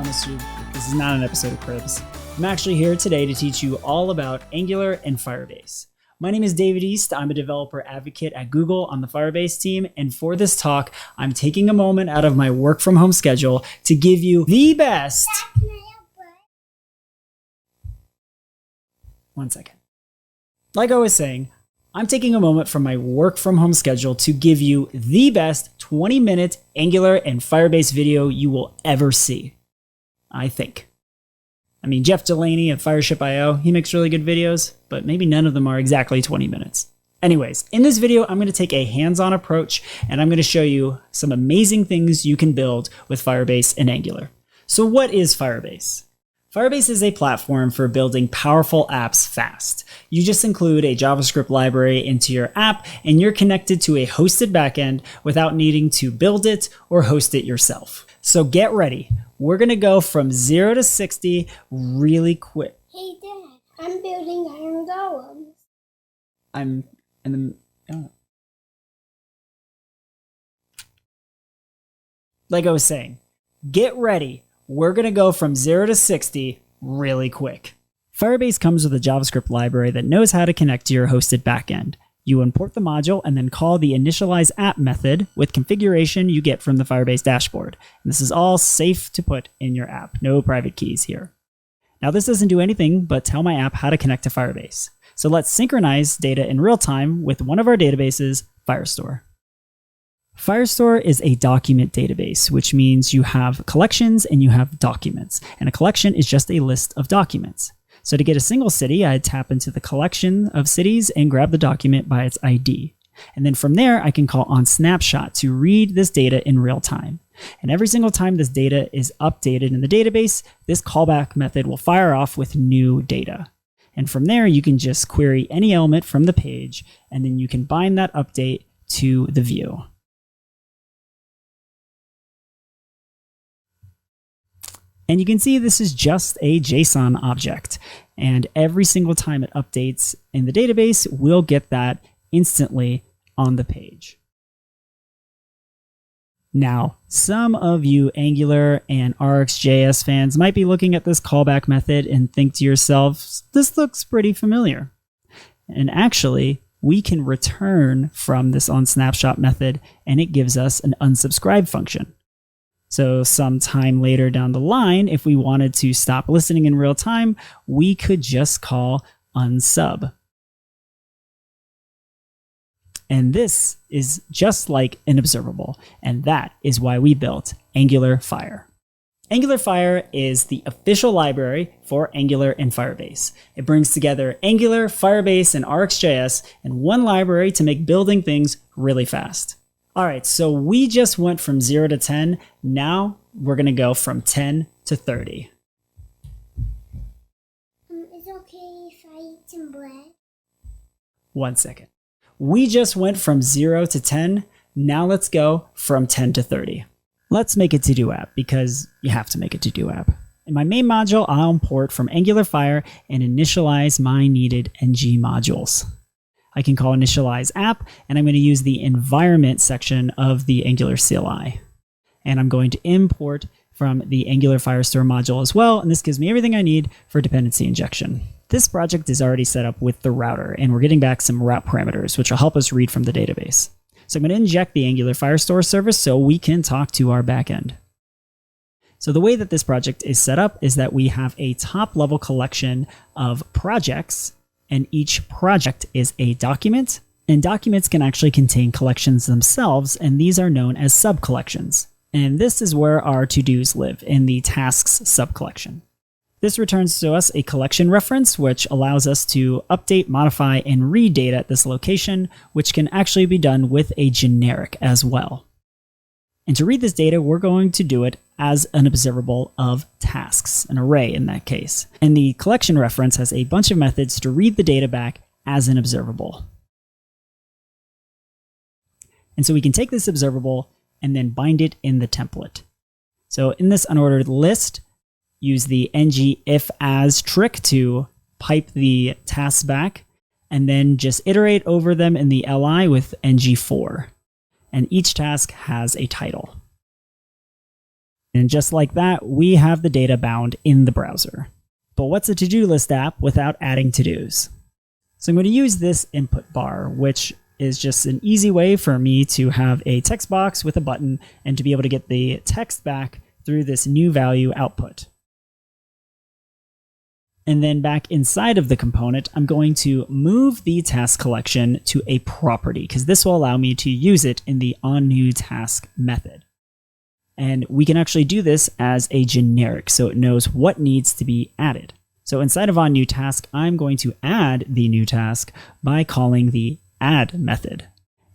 promise you, this is not an episode of Cribs. I'm actually here today to teach you all about Angular and Firebase. My name is David East. I'm a developer advocate at Google on the Firebase team. And for this talk, I'm taking a moment out of my work from home schedule to give you the best. One second. Like I was saying, I'm taking a moment from my work from home schedule to give you the best 20-minute Angular and Firebase video you will ever see. I think. I mean, Jeff Delaney of Fireship.io, he makes really good videos, but maybe none of them are exactly 20 minutes. Anyways, in this video, I'm going to take a hands-on approach and I'm going to show you some amazing things you can build with Firebase and Angular. So what is Firebase? Firebase is a platform for building powerful apps fast. You just include a JavaScript library into your app and you're connected to a hosted backend without needing to build it or host it yourself. So get ready. We're going to go from 0 to 60 really quick. Hey Dad, I'm building iron golems. Like I was saying, get ready. We're going to go from 0 to 60 really quick. Firebase comes with a JavaScript library that knows how to connect to your hosted backend. You import the module and then call the initializeApp method with configuration you get from the Firebase dashboard. And this is all safe to put in your app. No private keys here. Now this doesn't do anything but tell my app how to connect to Firebase. So let's synchronize data in real time with one of our databases, Firestore. Firestore is a document database, which means you have collections and you have documents. And a collection is just a list of documents. So to get a single city, I'd tap into the collection of cities and grab the document by its ID. And then from there, I can call onSnapshot to read this data in real time. And every single time this data is updated in the database, this callback method will fire off with new data. And from there, you can just query any element from the page, and then you can bind that update to the view. And you can see this is just a JSON object. And every single time it updates in the database, we'll get that instantly on the page. Now, some of you Angular and RxJS fans might be looking at this callback method and think to yourselves, this looks pretty familiar. And actually, we can return from this onSnapshot method and it gives us an unsubscribe function. So sometime later down the line, if we wanted to stop listening in real time, we could just call unsub. And this is just like an observable. And that is why we built AngularFire. AngularFire is the official library for Angular and Firebase. It brings together Angular, Firebase, and RxJS in one library to make building things really fast. All right, so we just went from 0 to 10. Now we're going to go from 10 to 30. Is it okay if I eat some bread? 1 second. We just went from 0 to 10. Now let's go from 10 to 30. Let's make a to-do app because you have to make a to-do app. In my main module, I'll import from AngularFire and initialize my needed ng modules. I can call initializeApp, and I'm going to use the environment section of the Angular CLI. And I'm going to import from the Angular Firestore module as well, and this gives me everything I need for dependency injection. This project is already set up with the router, and we're getting back some route parameters, which will help us read from the database. So I'm going to inject the Angular Firestore service so we can talk to our backend. So the way that this project is set up is that we have a top-level collection of projects, and each project is a document, and documents can actually contain collections themselves, and these are known as sub-collections. And this is where our to-dos live, in the tasks sub-collection. This returns to us a collection reference, which allows us to update, modify, and read data at this location, which can actually be done with a generic as well. And to read this data, we're going to do it as an observable of tasks, an array in that case. And the collection reference has a bunch of methods to read the data back as an observable. And so we can take this observable and then bind it in the template. So in this unordered list, use the ng-if-as trick to pipe the tasks back, and then just iterate over them in the li with ng-for. And each task has a title. And just like that, we have the data bound in the browser. But what's a to-do list app without adding to-dos? So I'm going to use this input bar, which is just an easy way for me to have a text box with a button and to be able to get the text back through this new value output. And then back inside of the component, I'm going to move the task collection to a property, because this will allow me to use it in the onNewTask method. And we can actually do this as a generic, so it knows what needs to be added. So inside of onNewTask, I'm going to add the new task by calling the add method.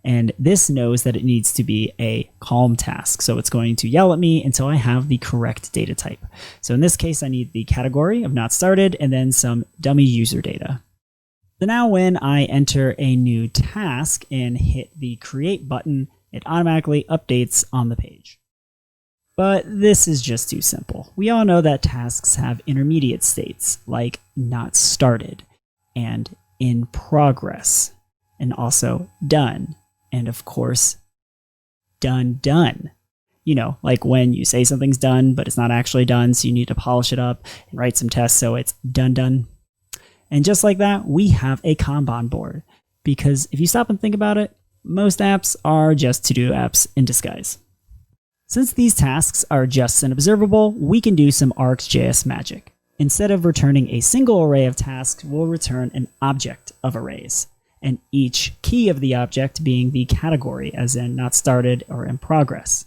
And this knows that it needs to be a calm task. So it's going to yell at me until I have the correct data type. So in this case, I need the category of not started and then some dummy user data. So now when I enter a new task and hit the create button, it automatically updates on the page. But this is just too simple. We all know that tasks have intermediate states like not started and in progress and also done. And of course, done. You know, like when you say something's done, but it's not actually done, so you need to polish it up and write some tests so it's done. And just like that, we have a Kanban board. Because if you stop and think about it, most apps are just to-do apps in disguise. Since these tasks are just an observable, we can do some ArcsJS magic. Instead of returning a single array of tasks, we'll return an object of arrays, and each key of the object being the category, as in not started or in progress.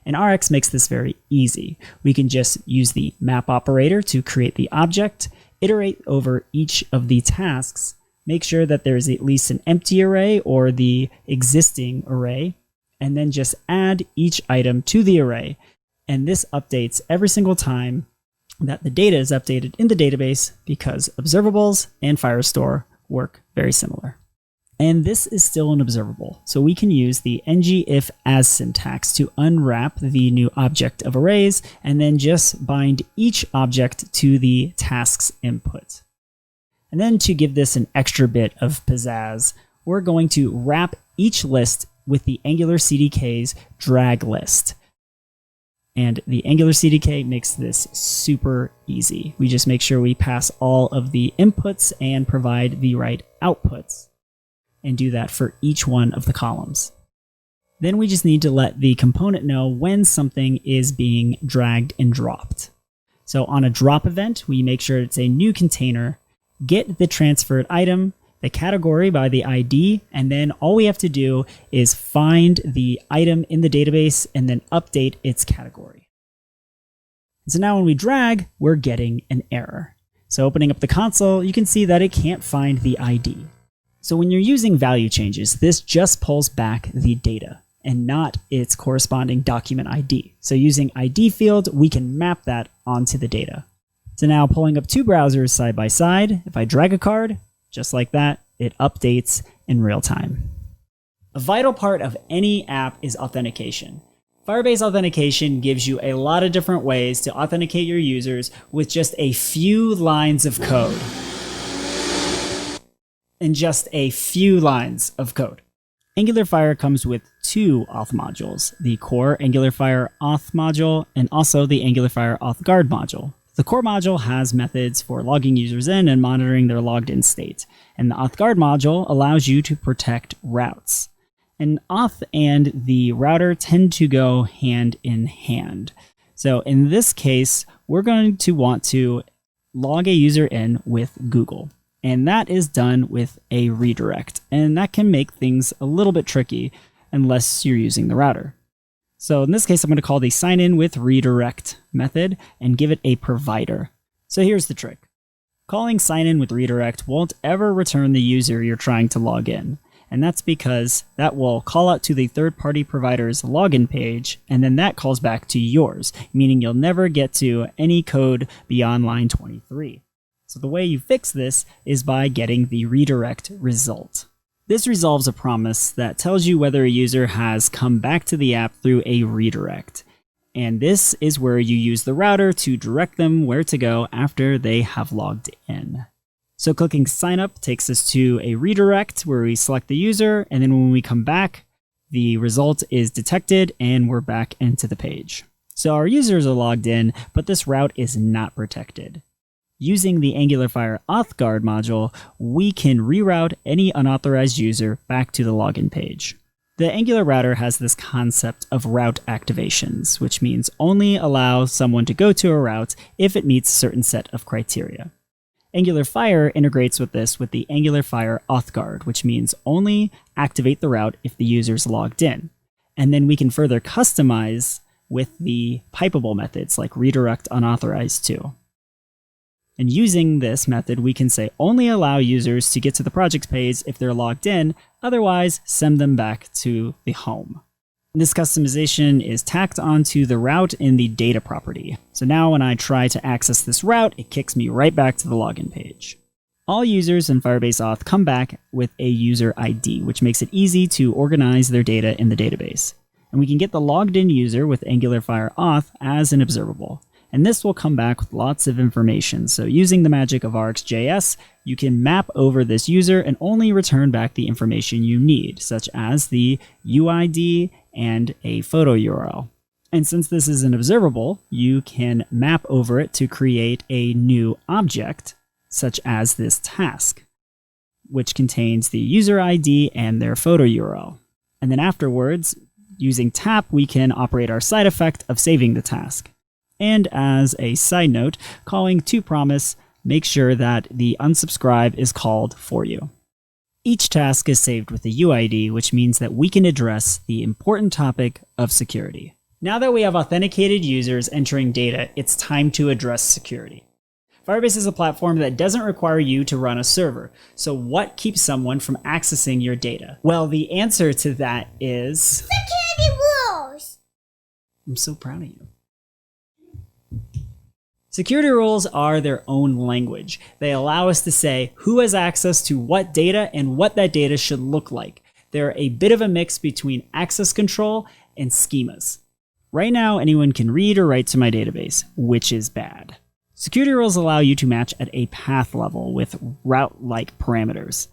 And Rx makes this very easy. We can just use the map operator to create the object, iterate over each of the tasks, make sure that there's at least an empty array or the existing array, and then just add each item to the array. And this updates every single time that the data is updated in the database, because observables and Firestore work very similar. And this is still an observable, so we can use the ng-if as syntax to unwrap the new object of arrays and then just bind each object to the task's input. And then to give this an extra bit of pizzazz, we're going to wrap each list with the Angular CDK's drag list. And the Angular CDK makes this super easy. We just make sure we pass all of the inputs and provide the right outputs, and do that for each one of the columns. Then we just need to let the component know when something is being dragged and dropped. So on a drop event, we make sure it's a new container, get the transferred item, the category by the ID, and then all we have to do is find the item in the database and then update its category. So now when we drag, we're getting an error. So opening up the console, you can see that it can't find the ID. So when you're using value changes, this just pulls back the data and not its corresponding document ID. So using ID field, we can map that onto the data. So now pulling up two browsers side by side, if I drag a card, just like that, it updates in real time. A vital part of any app is authentication. Firebase authentication gives you a lot of different ways to authenticate your users with just a few lines of code. AngularFire comes with two auth modules, the core AngularFire auth module and also the AngularFire authguard module. The core module has methods for logging users in and monitoring their logged in state, and the authguard module allows you to protect routes. And auth and the router tend to go hand in hand. So in this case, we're going to want to log a user in with Google. And that is done with a redirect. And that can make things a little bit tricky unless you're using the router. So in this case, I'm going to call the sign in with redirect method and give it a provider. So here's the trick. Calling sign in with redirect won't ever return the user you're trying to log in. And that's because that will call out to the third-party provider's login page, and then that calls back to yours, meaning you'll never get to any code beyond line 23. So the way you fix this is by getting the redirect result. This resolves a promise that tells you whether a user has come back to the app through a redirect. And this is where you use the router to direct them where to go after they have logged in. So clicking sign up takes us to a redirect where we select the user, and then when we come back, the result is detected and we're back into the page. So our users are logged in, but this route is not protected. Using the AngularFire authguard module, we can reroute any unauthorized user back to the login page. The Angular router has this concept of route activations, which means only allow someone to go to a route if it meets a certain set of criteria. AngularFire integrates with this with the AngularFire authguard, which means only activate the route if the user's logged in. And then we can further customize with the pipeable methods like redirect unauthorized to. And using this method, we can say only allow users to get to the project page if they're logged in, otherwise send them back to the home. This customization is tacked onto the route in the data property. So now when I try to access this route, it kicks me right back to the login page. All users in Firebase Auth come back with a user ID, which makes it easy to organize their data in the database. And we can get the logged in user with AngularFire Auth as an observable. And this will come back with lots of information. So using the magic of RxJS, you can map over this user and only return back the information you need, such as the UID and a photo URL. And since this is an observable, you can map over it to create a new object, such as this task, which contains the user ID and their photo URL. And then afterwards, using tap, we can operate our side effect of saving the task. And as a side note, calling toPromise makes sure that the unsubscribe is called for you. Each task is saved with a UID, which means that we can address the important topic of security. Now that we have authenticated users entering data, it's time to address security. Firebase is a platform that doesn't require you to run a server. So what keeps someone from accessing your data? Well, the answer to that is Security rules! I'm so proud of you. Security rules are their own language. They allow us to say who has access to what data and what that data should look like. They're a bit of a mix between access control and schemas. Right now, anyone can read or write to my database, which is bad. Security rules allow you to match at a path level with route-like parameters.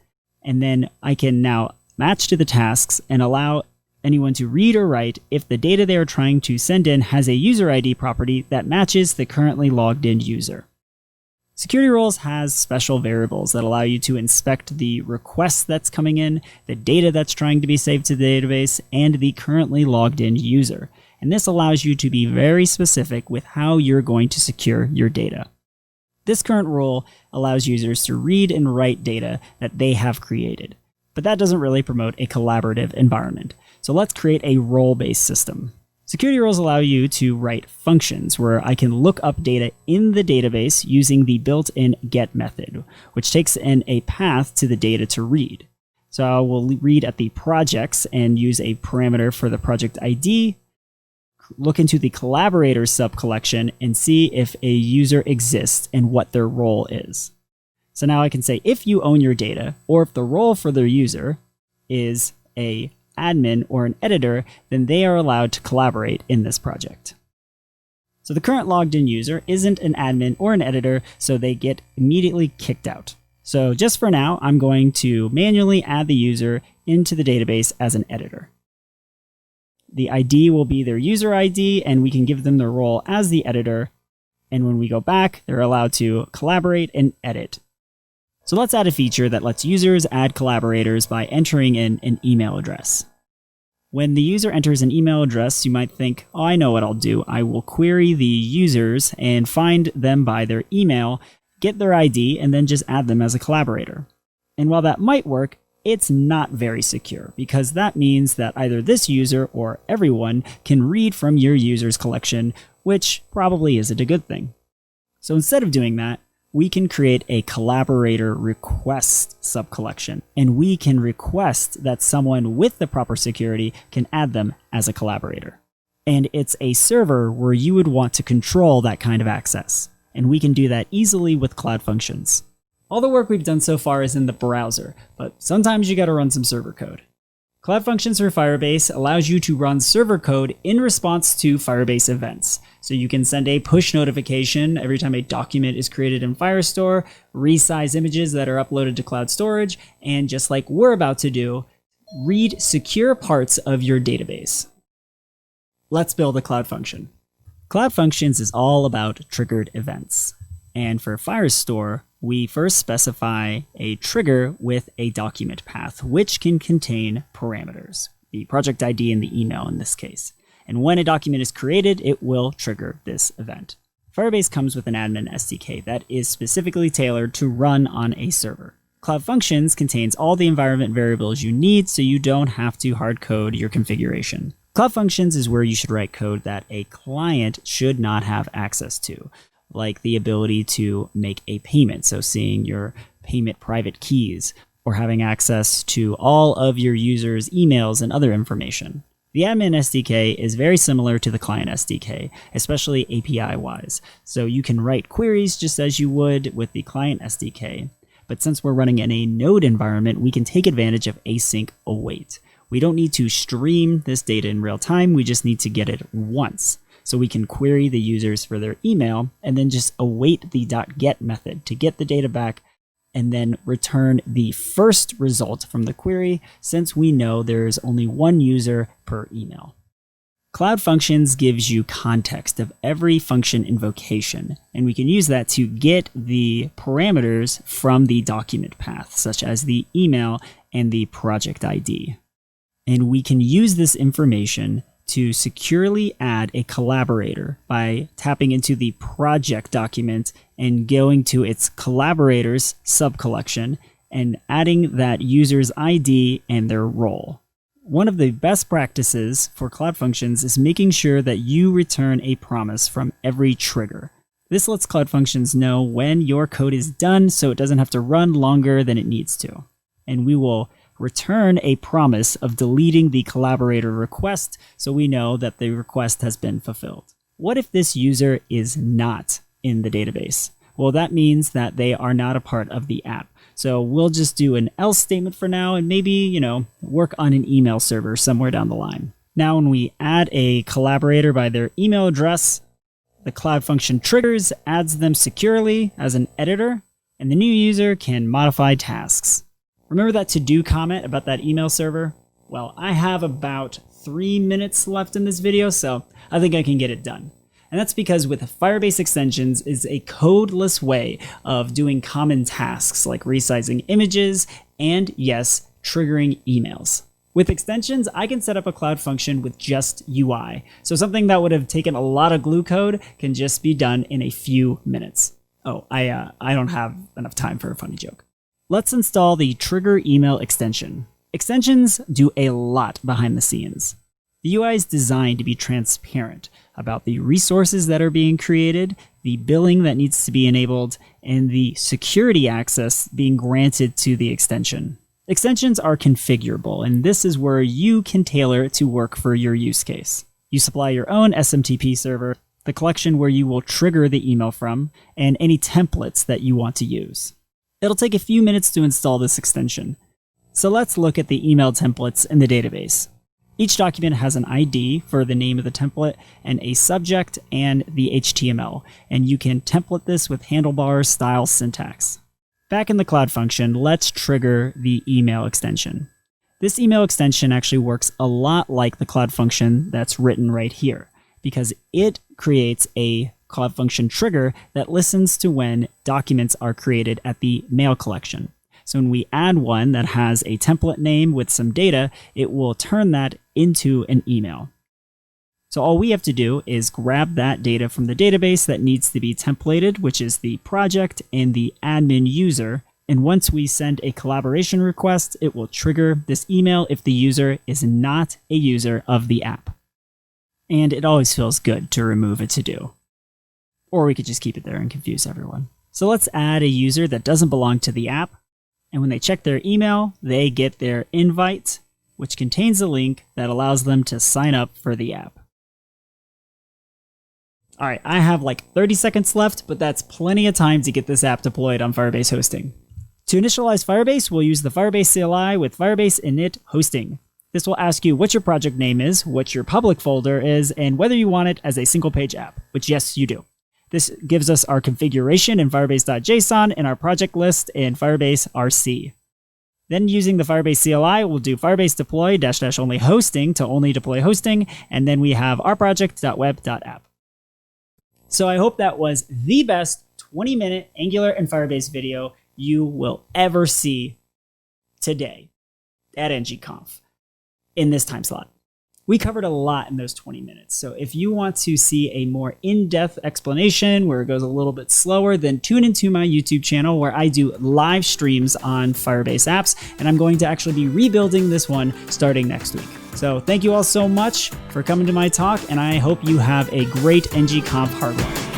And then I can now match to the tasks and allow anyone to read or write if the data they are trying to send in has a user ID property that matches the currently logged in user. Security rules has special variables that allow you to inspect the request that's coming in, the data that's trying to be saved to the database, and the currently logged in user. And this allows you to be very specific with how you're going to secure your data. This current rule allows users to read and write data that they have created, but that doesn't really promote a collaborative environment. So let's create a role-based system. Security rules allow you to write functions where I can look up data in the database using the built-in get method, which takes in a path to the data to read. So I will read at the projects and use a parameter for the project ID, look into the collaborators sub-collection and see if a user exists and what their role is. So now I can say if you own your data, or if the role for the user is a admin or an editor, then they are allowed to collaborate in this project. So the current logged in user isn't an admin or an editor, so they get immediately kicked out. So just for now, I'm going to manually add the user into the database as an editor. The ID will be their user ID, and we can give them their role as the editor. And when we go back, they're allowed to collaborate and edit. So let's add a feature that lets users add collaborators by entering in an email address. When the user enters an email address, you might think, oh, I know what I'll do. I will query the users and find them by their email, get their ID, and then just add them as a collaborator. And while that might work, it's not very secure because that means that either this user or everyone can read from your user's collection, which probably isn't a good thing. So instead of doing that, we can create a collaborator request subcollection, and we can request that someone with the proper security can add them as a collaborator. And it's a server where you would want to control that kind of access, and we can do that easily with Cloud Functions. All the work we've done so far is in the browser, but sometimes you gotta run some server code. Cloud Functions for Firebase allows you to run server code in response to Firebase events. So you can send a push notification every time a document is created in Firestore, resize images that are uploaded to cloud storage, and just like we're about to do, read secure parts of your database. Let's build a Cloud Function. Cloud Functions is all about triggered events. And for Firestore, we first specify a trigger with a document path, which can contain parameters, the project ID and the email in this case. And when a document is created, it will trigger this event. Firebase comes with an admin SDK that is specifically tailored to run on a server. Cloud Functions contains all the environment variables you need, so you don't have to hard code your configuration. Cloud Functions is where you should write code that a client should not have access to, like the ability to make a payment, so seeing your payment private keys, or having access to all of your users' emails and other information. The admin SDK is very similar to the client SDK, especially API-wise, so you can write queries just as you would with the client SDK. But since we're running in a node environment, we can take advantage of async await. We don't need to stream this data in real time, we just need to get it once. So we can query the users for their email and then just await the .get method to get the data back and then return the first result from the query since we know there is only one user per email. Cloud Functions gives you context of every function invocation, and we can use that to get the parameters from the document path, such as the email and the project ID. And we can use this information to securely add a collaborator by tapping into the project document and going to its collaborators subcollection and adding that user's ID and their role. One of the best practices for Cloud Functions is making sure that you return a promise from every trigger. This lets Cloud Functions know when your code is done so it doesn't have to run longer than it needs to. And we will return a promise of deleting the collaborator request so we know that the request has been fulfilled. What if this user is not in the database? Well, that means that they are not a part of the app. So we'll just do an else statement for now and maybe, work on an email server somewhere down the line. Now, when we add a collaborator by their email address, the Cloud Function triggers, adds them securely as an editor, and the new user can modify tasks. Remember that to-do comment about that email server? Well, I have about 3 minutes left in this video, so I think I can get it done. And that's because with Firebase extensions is a codeless way of doing common tasks like resizing images and, yes, triggering emails. With extensions, I can set up a Cloud Function with just UI. So something that would have taken a lot of glue code can just be done in a few minutes. Oh, I don't have enough time for a funny joke. Let's install the Trigger Email extension. Extensions do a lot behind the scenes. The UI is designed to be transparent about the resources that are being created, the billing that needs to be enabled, and the security access being granted to the extension. Extensions are configurable, and this is where you can tailor it to work for your use case. You supply your own SMTP server, the collection where you will trigger the email from, and any templates that you want to use. It'll take a few minutes to install this extension. So let's look at the email templates in the database. Each document has an ID for the name of the template and a subject and the HTML, and you can template this with handlebar style syntax. Back in the Cloud Function, let's trigger the email extension. This email extension actually works a lot like the Cloud Function that's written right here, because it creates a Cloud Function trigger that listens to when documents are created at the mail collection. So when we add one that has a template name with some data, it will turn that into an email. So all we have to do is grab that data from the database that needs to be templated, which is the project and the admin user. And once we send a collaboration request, it will trigger this email if the user is not a user of the app. And it always feels good to remove a to-do. Or we could just keep it there and confuse everyone. So let's add a user that doesn't belong to the app. And when they check their email, they get their invite, which contains a link that allows them to sign up for the app. All right, I have like 30 seconds left, but that's plenty of time to get this app deployed on Firebase hosting. To initialize Firebase, we'll use the Firebase CLI with Firebase init hosting. This will ask you what your project name is, what your public folder is, and whether you want it as a single page app, which yes, you do. This gives us our configuration in firebase.json and our project list in Firebase RC. Then using the Firebase CLI, we'll do Firebase deploy -- only hosting to only deploy hosting, and then we have our project.web.app. So I hope that was the best 20-minute Angular and Firebase video you will ever see today at ng-conf in this time slot. We covered a lot in those 20 minutes. So if you want to see a more in-depth explanation where it goes a little bit slower, then tune into my YouTube channel where I do live streams on Firebase apps. And I'm going to actually be rebuilding this one starting next week. So thank you all so much for coming to my talk, and I hope you have a great ng-conf hardwire.